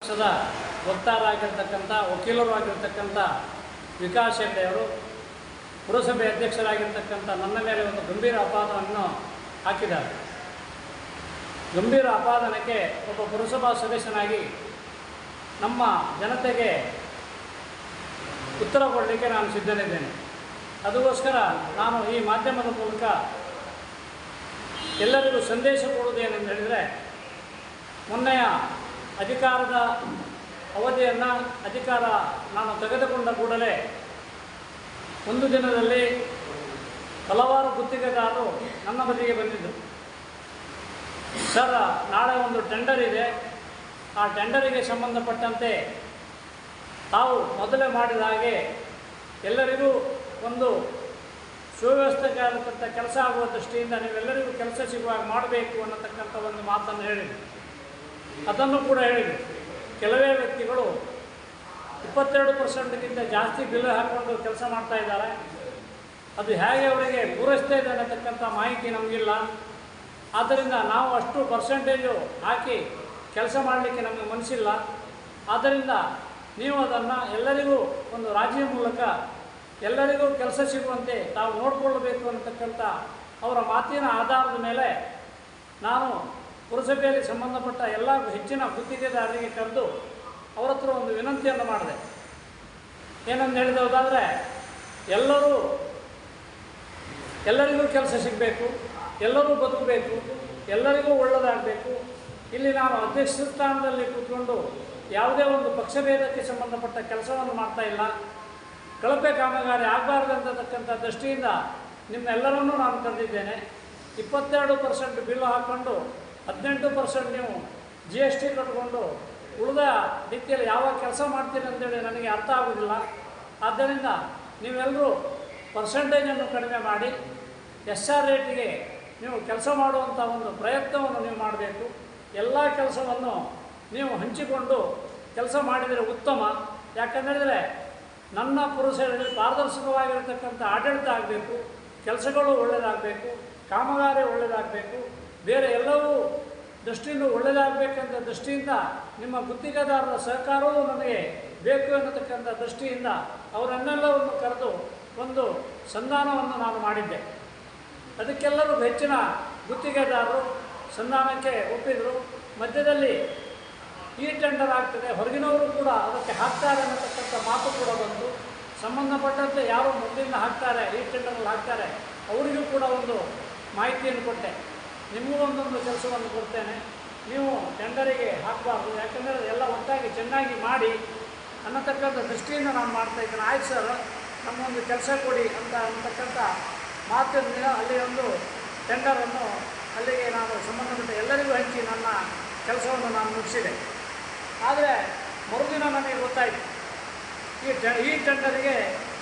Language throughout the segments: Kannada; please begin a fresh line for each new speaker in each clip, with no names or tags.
ಪಕ್ಷದ ವಕ್ತಾರರಾಗಿರ್ತಕ್ಕಂಥ ವಕೀಲರು ಆಗಿರ್ತಕ್ಕಂಥ ವಿಕಾಸ್ ಹೆಗ್ಡೆ ಅವರು ಪುರಸಭೆ ಅಧ್ಯಕ್ಷರಾಗಿರ್ತಕ್ಕಂಥ ನನ್ನ ಮೇಲೆ ಒಂದು ಗಂಭೀರ ಅಪವಾದವನ್ನು ಹಾಕಿದ್ದಾರೆ. ಗಂಭೀರ ಅಪವಾದನಕ್ಕೆ ಒಬ್ಬ ಪುರಸಭಾ ಸದಸ್ಯನಾಗಿ ನಮ್ಮ ಜನತೆಗೆ ಉತ್ತರ ಕೊಡಲಿಕ್ಕೆ ನಾನು ಸಿದ್ಧನಿದ್ದೇನೆ. ಅದಕ್ಕೋಸ್ಕರ ನಾನು ಈ ಮಾಧ್ಯಮದ ಮೂಲಕ ಎಲ್ಲರಿಗೂ ಸಂದೇಶ ಕೊಡುವುದೇನೆಂದು ಹೇಳಿದರೆ, ಮೊನ್ನೆಯ ಅಧಿಕಾರದ ಅವಧಿಯನ್ನು ನಾನು ತೆಗೆದುಕೊಂಡ ಕೂಡಲೇ ಒಂದು ದಿನದಲ್ಲಿ ಹಲವಾರು ಗುತ್ತಿಗೆದಾರರು ನನ್ನ ಬದಿಗೆ ಬಂದಿದ್ದರು. ಸರ್, ನಾಳೆ ಒಂದು ಟೆಂಡರ್ ಇದೆ, ಆ ಟೆಂಡರಿಗೆ ಸಂಬಂಧಪಟ್ಟಂತೆ ತಾವು ಮೊದಲೇ ಮಾಡಿದ ಹಾಗೆ ಎಲ್ಲರಿಗೂ ಒಂದು ಸುವ್ಯವಸ್ಥೆಗಾರತಕ್ಕಂಥ ಕೆಲಸ ಆಗುವ ದೃಷ್ಟಿಯಿಂದ ನೀವೆಲ್ಲರಿಗೂ ಕೆಲಸ ಸಿಗುವಾಗ ಮಾಡಬೇಕು ಅನ್ನತಕ್ಕಂಥ ಒಂದು ಮಾತನ್ನು ಹೇಳಿದರು. ಅದನ್ನು ಕೂಡ ಹೇಳಿದರು. ಕೆಲವೇ ವ್ಯಕ್ತಿಗಳು 22%ಗಿಂತ ಜಾಸ್ತಿ ಬಿಲ್ ಹಾಕ್ಕೊಂಡು ಕೆಲಸ ಮಾಡ್ತಾ ಇದ್ದಾರೆ. ಅದು ಹೇಗೆ ಅವರಿಗೆ ಪೂರೈಸ್ತಾ ಇದೆ ಅನ್ನತಕ್ಕಂಥ ಮಾಹಿತಿ ನಮಗಿಲ್ಲ. ಆದ್ದರಿಂದ ನಾವು ಅಷ್ಟು ಪರ್ಸೆಂಟೇಜು ಹಾಕಿ ಕೆಲಸ ಮಾಡಲಿಕ್ಕೆ ನಮಗೆ ಮನಸ್ಸಿಲ್ಲ. ಆದ್ದರಿಂದ ನೀವು ಅದನ್ನು ಎಲ್ಲರಿಗೂ ಒಂದು ರಾಜಿಯ ಮೂಲಕ ಎಲ್ಲರಿಗೂ ಕೆಲಸ ಸಿಗುವಂತೆ ತಾವು ನೋಡಿಕೊಳ್ಳಬೇಕು ಅನ್ನತಕ್ಕಂಥ ಅವರ ಮಾತಿನ ಆಧಾರದ ಮೇಲೆ ನಾನು ಪುರಸಭೆಯಲ್ಲಿ ಸಂಬಂಧಪಟ್ಟ ಎಲ್ಲ ಹೆಚ್ಚಿನ ಗುತ್ತಿಗೆದಾರರಿಗೆ ಕರೆದು ಅವರ ಹತ್ರ ಒಂದು ವಿನಂತಿಯನ್ನು ಮಾಡಿದೆ. ಏನಂತ ಹೇಳಿದವುದಾದರೆ, ಎಲ್ಲರಿಗೂ ಕೆಲಸ ಸಿಗಬೇಕು, ಎಲ್ಲರೂ ಬದುಕಬೇಕು, ಎಲ್ಲರಿಗೂ ಒಳ್ಳೆಯದಾಗಬೇಕು. ಇಲ್ಲಿ ನಾನು ಅಧ್ಯಕ್ಷ ಸ್ಥಾನದಲ್ಲಿ ಕೂತ್ಕೊಂಡು ಯಾವುದೇ ಒಂದು ಪಕ್ಷಭೇದಕ್ಕೆ ಸಂಬಂಧಪಟ್ಟ ಕೆಲಸವನ್ನು ಮಾಡ್ತಾ ಇಲ್ಲ. ಕಳಪೆ ಕಾಮಗಾರಿ ಆಗಬಾರ್ದಂತಕ್ಕಂಥ ದೃಷ್ಟಿಯಿಂದ ನಿಮ್ಮೆಲ್ಲರನ್ನೂ ನಾನು ಕರೆದಿದ್ದೇನೆ. 22% ಬಿಲ್ ಹಾಕ್ಕೊಂಡು 18% ನೀವು GST ಕಟ್ಕೊಂಡು ಉಳಿದ ರೀತಿಯಲ್ಲಿ ಯಾವ ಕೆಲಸ ಮಾಡ್ತೀರಿ ಅಂತೇಳಿ ನನಗೆ ಅರ್ಥ ಆಗೋದಿಲ್ಲ. ಆದ್ದರಿಂದ ನೀವೆಲ್ಲರೂ ಪರ್ಸೆಂಟೇಜನ್ನು ಕಡಿಮೆ ಮಾಡಿ SR ರೇಟಿಗೆ ನೀವು ಕೆಲಸ ಮಾಡುವಂಥ ಒಂದು ಪ್ರಯತ್ನವನ್ನು ನೀವು ಮಾಡಬೇಕು. ಎಲ್ಲ ಕೆಲಸವನ್ನು ನೀವು ಹಂಚಿಕೊಂಡು ಕೆಲಸ ಮಾಡಿದರೆ ಉತ್ತಮ. ಯಾಕಂದರೆ ನನ್ನ ಪುರಸಭೆಯಲ್ಲಿ ಪಾರದರ್ಶಕವಾಗಿರತಕ್ಕಂಥ ಆಡಳಿತ ಆಗಬೇಕು, ಕೆಲಸಗಳು ಒಳ್ಳೆಯದಾಗಬೇಕು, ಕಾಮಗಾರಿ ಒಳ್ಳೆಯದಾಗಬೇಕು, ಬೇರೆ ಎಲ್ಲವೂ ದೃಷ್ಟಿಯಿಂದ ಒಳ್ಳೆಯದಾಗಬೇಕಂತ ದೃಷ್ಟಿಯಿಂದ ನಿಮ್ಮ ಗುತ್ತಿಗೆದಾರರ ಸಹಕಾರವೂ ನನಗೆ ಬೇಕು ಎನ್ನತಕ್ಕಂಥ ದೃಷ್ಟಿಯಿಂದ ಅವರನ್ನೆಲ್ಲವನ್ನು ಕರೆದು ಒಂದು ಸಂಧಾನವನ್ನು ನಾನು ಮಾಡಿದ್ದೆ. ಅದಕ್ಕೆಲ್ಲರೂ ಹೆಚ್ಚಿನ ಗುತ್ತಿಗೆದಾರರು ಸಂಧಾನಕ್ಕೆ ಒಪ್ಪಿದರು. ಮಧ್ಯದಲ್ಲಿ ಈ ಟೆಂಡರ್ ಆಗ್ತದೆ, ಹೊರಗಿನವರು ಕೂಡ ಅದಕ್ಕೆ ಹಾಕ್ತಾರೆ ಅನ್ನತಕ್ಕಂಥ ಮಾತು ಕೂಡ ಬಂತು. ಸಂಬಂಧಪಟ್ಟಂತೆ ಯಾರು ಮೊದಲಿಂದ ಹಾಕ್ತಾರೆ, ಈ ಟೆಂಡರಲ್ಲಿ ಹಾಕ್ತಾರೆ, ಅವರಿಗೂ ಕೂಡ ಒಂದು ಮಾಹಿತಿಯನ್ನು ಕೊಟ್ಟೆ. ನಿಮಗೂ ಒಂದೊಂದು ಕೆಲಸವನ್ನು ಕೊಡ್ತೇನೆ, ನೀವು ಟೆಂಡರಿಗೆ ಹಾಕಬಾರ್ದು, ಯಾಕಂದರೆ ಎಲ್ಲ ಒಟ್ಟಾಗಿ ಚೆನ್ನಾಗಿ ಮಾಡಿ ಅನ್ನತಕ್ಕಂಥ ದೃಷ್ಟಿಯಿಂದ ನಾನು ಮಾಡ್ತಾಯಿದ್ದೇನೆ. ಆಯ್ತು ಸರ್, ನಮಗೊಂದು ಕೆಲಸ ಕೊಡಿ ಅಂತಕ್ಕಂಥ ಮಾತಿನ ಅಲ್ಲಿ ಒಂದು ಟೆಂಡರನ್ನು ಅಲ್ಲಿಗೆ ನಾನು ಸಂಬಂಧಪಟ್ಟ ಎಲ್ಲರಿಗೂ ಹಂಚಿ ನನ್ನ ಕೆಲಸವನ್ನು ನಾನು ಮುಗಿಸಿದೆ. ಆದರೆ ಮರುದಿನ ನನಗೆ ಗೊತ್ತಾಯಿತು, ಈ ಟೆಂಡರಿಗೆ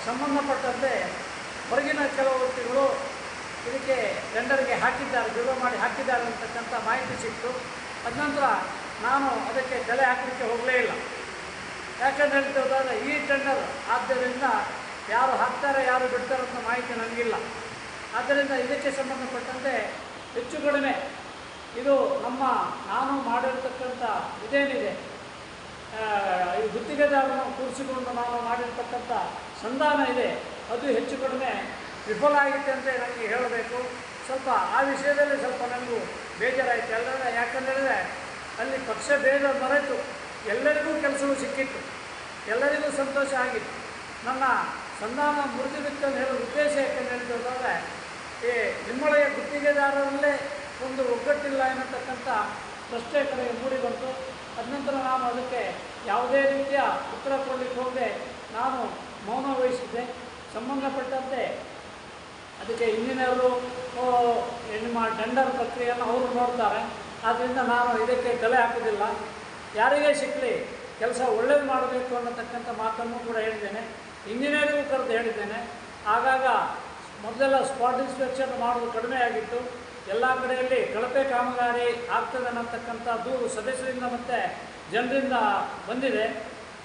ಸಂಬಂಧಪಟ್ಟಂತೆ ಹೊರಗಿನ ಕೆಲವು ವ್ಯಕ್ತಿಗಳು ಇದಕ್ಕೆ ಟೆಂಡರ್ಗೆ ಹಾಕಿದ್ದಾರೆ, ಬಿಡುಗಡೆ ಮಾಡಿ ಹಾಕಿದ್ದಾರೆ ಅಂತಕ್ಕಂಥ ಮಾಹಿತಿ ಸಿಕ್ತು. ಅದ ನಾನು ಅದಕ್ಕೆ ತಲೆ ಹಾಕಲಿಕ್ಕೆ ಹೋಗಲೇ ಇಲ್ಲ. ಯಾಕಂತ ಹೇಳ್ತಿರೋದಾದರೆ ಈ ಟೆಂಡರ್ ಆದ್ದರಿಂದ ಯಾರು ಹಾಕ್ತಾರೆ ಯಾರು ಬಿಡ್ತಾರೆ ಅಂತ ಮಾಹಿತಿ ನನಗಿಲ್ಲ. ಆದ್ದರಿಂದ ಇದಕ್ಕೆ ಸಂಬಂಧಪಟ್ಟಂತೆ ಹೆಚ್ಚು ಕಡಿಮೆ ಇದು ನಾನು ಮಾಡಿರ್ತಕ್ಕಂಥ ಇದೇನಿದೆ, ಈ ಗುತ್ತಿಗೆದಾರನ್ನು ಕೂರಿಸಿಕೊಂಡು ನಾನು ಮಾಡಿರ್ತಕ್ಕಂಥ ಸಂಧಾನ ಇದೆ, ಅದು ಹೆಚ್ಚು ಕಡಿಮೆ ವಿಫಲ ಆಗಿದೆ ಅಂತ ನನಗೆ ಹೇಳಬೇಕು. ಸ್ವಲ್ಪ ಆ ವಿಷಯದಲ್ಲಿ ಸ್ವಲ್ಪ ನನಗೂ ಬೇಜಾರಾಯಿತು. ಯಾಕಂದರೆ ಅಲ್ಲಿ ಪಕ್ಷ ಭೇದ ಮರೆತು ಎಲ್ಲರಿಗೂ ಕೆಲಸವೂ ಸಿಕ್ಕಿತ್ತು, ಎಲ್ಲರಿಗೂ ಸಂತೋಷ ಆಗಿತ್ತು. ನನ್ನ ಸಂಧಾನ ಮುರಿದು ಬಿತ್ತು ಅಂತ ಹೇಳೋ ಉದ್ದೇಶ ಯಾಕಂತ ಹೇಳ್ತಿರೋದಾದರೆ, ಈ ನಿಮ್ಮೊಳಗೆ ಗುತ್ತಿಗೆದಾರರಲ್ಲೇ ಒಂದು ಒಗ್ಗಟ್ಟಿಲ್ಲ ಎನ್ನತಕ್ಕಂಥ ಪ್ರಶ್ನೆ ಕಡೆಗೆ ಮೂಡಿ ಬಂತು. ಅನಂತರ ನಾನು ಅದಕ್ಕೆ ಯಾವುದೇ ರೀತಿಯ ಉತ್ತರ ಕೊಡಲಿಕ್ಕೆ ಹೋಗದೆ ನಾನು ಮೌನ ವಹಿಸಿದ್ದೆ. ಸಂಬಂಧಪಟ್ಟಂತೆ ಅದಕ್ಕೆ ಇಂಜಿನಿಯರು ನಿಮ್ಮ ಟೆಂಡರ್ ಪ್ರಕ್ರಿಯೆಯನ್ನು ಅವರು ನೋಡ್ತಾರೆ. ಆದ್ದರಿಂದ ನಾನು ಇದಕ್ಕೆ ತಲೆ ಹಾಕೋದಿಲ್ಲ. ಯಾರಿಗೇ ಸಿಕ್ಕಲಿ ಕೆಲಸ ಒಳ್ಳೇದು ಮಾಡಬೇಕು ಅನ್ನತಕ್ಕಂಥ ಮಾತನ್ನು ಕೂಡ ಹೇಳಿದ್ದೇನೆ. ಇಂಜಿನಿಯರಿಗೂ ಕರೆದು ಹೇಳಿದ್ದೇನೆ. ಆಗಾಗ ಮೊದಲೆಲ್ಲ ಸ್ಪಾಟ್ ಇನ್ಸ್ಪೆಕ್ಷನ್ ಮಾಡೋದು ಕಡಿಮೆ ಆಗಿತ್ತು. ಎಲ್ಲ ಕಡೆಯಲ್ಲಿ ಕಳಪೆ ಕಾಮಗಾರಿ ಆಗ್ತದೆ ಅನ್ನತಕ್ಕಂಥ ದೂರು ಸದಸ್ಯರಿಂದ ಮತ್ತು ಜನರಿಂದ ಬಂದಿದೆ.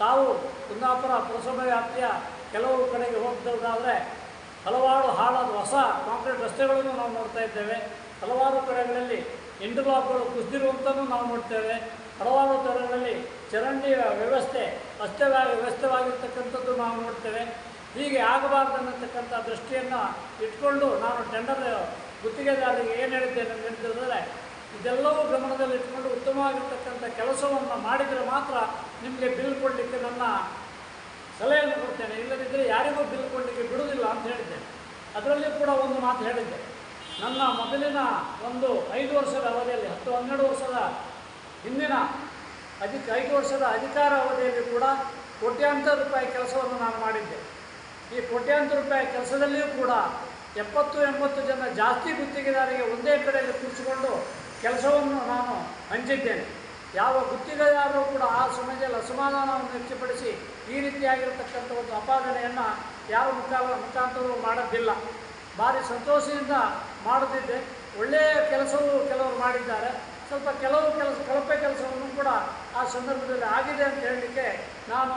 ತಾವು ಕುಂದಾಪುರ ಪುರಸಭೆ ವ್ಯಾಪ್ತಿಯ ಕೆಲವು ಕಡೆಗೆ ಹೋಗ್ಬೋದಾದರೆ ಹಲವಾರು ಹಾಳಾದ ಹೊಸ ಕಾಂಕ್ರೀಟ್ ರಸ್ತೆಗಳನ್ನು ನಾವು ನೋಡ್ತಾ ಇದ್ದೇವೆ. ಹಲವಾರು ಕಡೆಗಳಲ್ಲಿ ಇಂಟರ್ಲಾಕ್ಗಳು ಕುಸಿದಿರುವಂಥದ್ದು ನಾವು ನೋಡ್ತೇವೆ. ಹಲವಾರು ಥರಗಳಲ್ಲಿ ಚರಂಡಿಯ ವ್ಯವಸ್ಥೆ ವ್ಯವಸ್ಥೆವಾಗಿರ್ತಕ್ಕಂಥದ್ದು ನಾವು ನೋಡ್ತೇವೆ. ಹೀಗೆ ಆಗಬಾರ್ದನ್ನತಕ್ಕಂಥ ದೃಷ್ಟಿಯನ್ನು ಇಟ್ಕೊಂಡು ನಾನು ಟೆಂಡರ್ ಗುತ್ತಿಗೆದಾರರಿಗೆ ಏನು ಹೇಳಿದ್ದೇನೆ ಅಂತ ಹೇಳಿದರೆ, ಇದೆಲ್ಲವೂ ಗಮನದಲ್ಲಿ ಇಟ್ಕೊಂಡು ಉತ್ತಮವಾಗಿರ್ತಕ್ಕಂಥ ಕೆಲಸವನ್ನು ಮಾಡಿದರೆ ಮಾತ್ರ ನಿಮಗೆ ಬಿಲ್ ಕೊಡಲಿಕ್ಕೆ ನನ್ನ ಸಲಹೆಯನ್ನು ಕೊಡ್ತೇನೆ, ಇಲ್ಲದಿದ್ದರೆ ಯಾರಿಗೂ ಬಿಲ್ ಕೊಡಲಿಕ್ಕೆ ಬಿಡುವುದಿಲ್ಲ ಅಂತ ಹೇಳಿದ್ದೇನೆ. ಅದರಲ್ಲಿ ಕೂಡ ಒಂದು ಮಾತು ಹೇಳಿದ್ದೆ, ನನ್ನ ಮೊದಲಿನ ಒಂದು 5 ವರ್ಷದ ಅವಧಿಯಲ್ಲಿ 10-12 ವರ್ಷದ ಹಿಂದಿನ 5 ವರ್ಷದ ಅಧಿಕಾರ ಅವಧಿಯಲ್ಲಿ ಕೂಡ ಕೋಟ್ಯಾಂತರ ರೂಪಾಯಿ ಕೆಲಸವನ್ನು ನಾನು ಮಾಡಿದ್ದೆ. ಈ ಕೋಟ್ಯಾಂತರ ರೂಪಾಯಿ ಕೆಲಸದಲ್ಲಿಯೂ ಕೂಡ 70-80 ಜನ ಜಾಸ್ತಿ ಗುತ್ತಿಗೆದಾರರಿಗೆ ಒಂದೇ ಕಡೆಯಲ್ಲಿ ಕೂರಿಸಿಕೊಂಡು ಕೆಲಸವನ್ನು ನಾನು ಹಂಚಿದ್ದೇನೆ. ಯಾವ ಗುತ್ತಿಗೆದಾರರು ಕೂಡ ಆ ಸಮಯದಲ್ಲಿ ಅಸಮಾಧಾನವನ್ನು ವ್ಯಕ್ತಪಡಿಸಿ ಈ ರೀತಿಯಾಗಿರತಕ್ಕಂಥ ಒಂದು ಅಪಾದನೆಯನ್ನು ಯಾವ ಮುಖಾಂತರವೂ ಮಾಡೋದಿಲ್ಲ. ಭಾರಿ ಸಂತೋಷದಿಂದ ಮಾಡುತ್ತಿದ್ದೆ. ಒಳ್ಳೆಯ ಕೆಲಸವೂ ಕೆಲವರು ಮಾಡಿದ್ದಾರೆ. ಸ್ವಲ್ಪ ಕಳಪೆ ಕೆಲಸವನ್ನು ಕೂಡ ಆ ಸಂದರ್ಭದಲ್ಲಿ ಆಗಿದೆ ಅಂತ ಹೇಳಲಿಕ್ಕೆ ನಾನು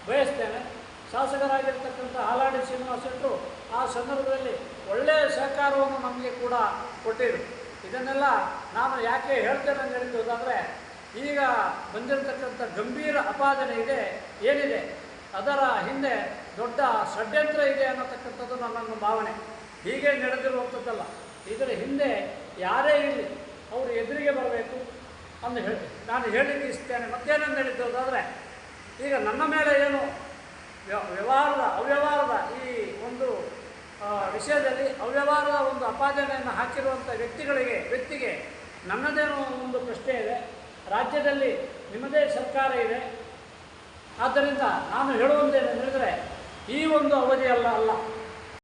ಬಯಸ್ತೇನೆ. ಶಾಸಕರಾಗಿರ್ತಕ್ಕಂಥ ಹಾಲಾಡಿ ಶ್ರೀನಿವಾಸ ಶೆಟ್ಟರು ಆ ಸಂದರ್ಭದಲ್ಲಿ ಒಳ್ಳೆಯ ಸಹಕಾರವನ್ನು ನಮಗೆ ಕೂಡ ಕೊಟ್ಟಿರು. ಇದನ್ನೆಲ್ಲ ನಾನು ಯಾಕೆ ಹೇಳ್ತೇನೆ ಅಂತ ಹೇಳಿದ್ದೋದಾದರೆ, ಈಗ ಬಂದಿರತಕ್ಕಂಥ ಗಂಭೀರ ಅಪಾದನೆ ಏನಿದೆ ಅದರ ಹಿಂದೆ ದೊಡ್ಡ ಷಡ್ಯಂತ್ರ ಇದೆ ಅನ್ನತಕ್ಕಂಥದ್ದು ನನ್ನ ಭಾವನೆ. ಹೀಗೆ ನಡೆದಿರುವಂಥದ್ದಲ್ಲ. ಇದರ ಹಿಂದೆ ಯಾರೇ ಇರಲಿ ಅವರು ಎದುರಿಗೆ ಬರಬೇಕು ಅಂತ ಹೇಳ್ತೀನಿ. ನಾನು ಹೇಳಲಿಕ್ಕೆ ಇಷ್ಟೇನೆ. ಮತ್ತೇನಂತ ಹೇಳಿದ್ದೋದಾದರೆ, ಈಗ ನನ್ನ ಮೇಲೆ ಏನು ಅವ್ಯವಹಾರದ ಈ ಒಂದು ವಿಷಯದಲ್ಲಿ ಅವ್ಯವಹಾರದ ಒಂದು ಅಪಾದನೆಯನ್ನು ಹಾಕಿರುವಂಥ ವ್ಯಕ್ತಿಗೆ ನನ್ನದೇನೋ ಒಂದು ಪ್ರಶ್ನೆ ಇದೆ. ರಾಜ್ಯದಲ್ಲಿ ನಿಮ್ಮದೇ ಸರ್ಕಾರ ಇದೆ. ಆದ್ದರಿಂದ ನಾನು ಹೇಳುವಂತೇನು ಹೇಳಿದರೆ, ಈ ಒಂದು ಅವಧಿ ಅಲ್ಲ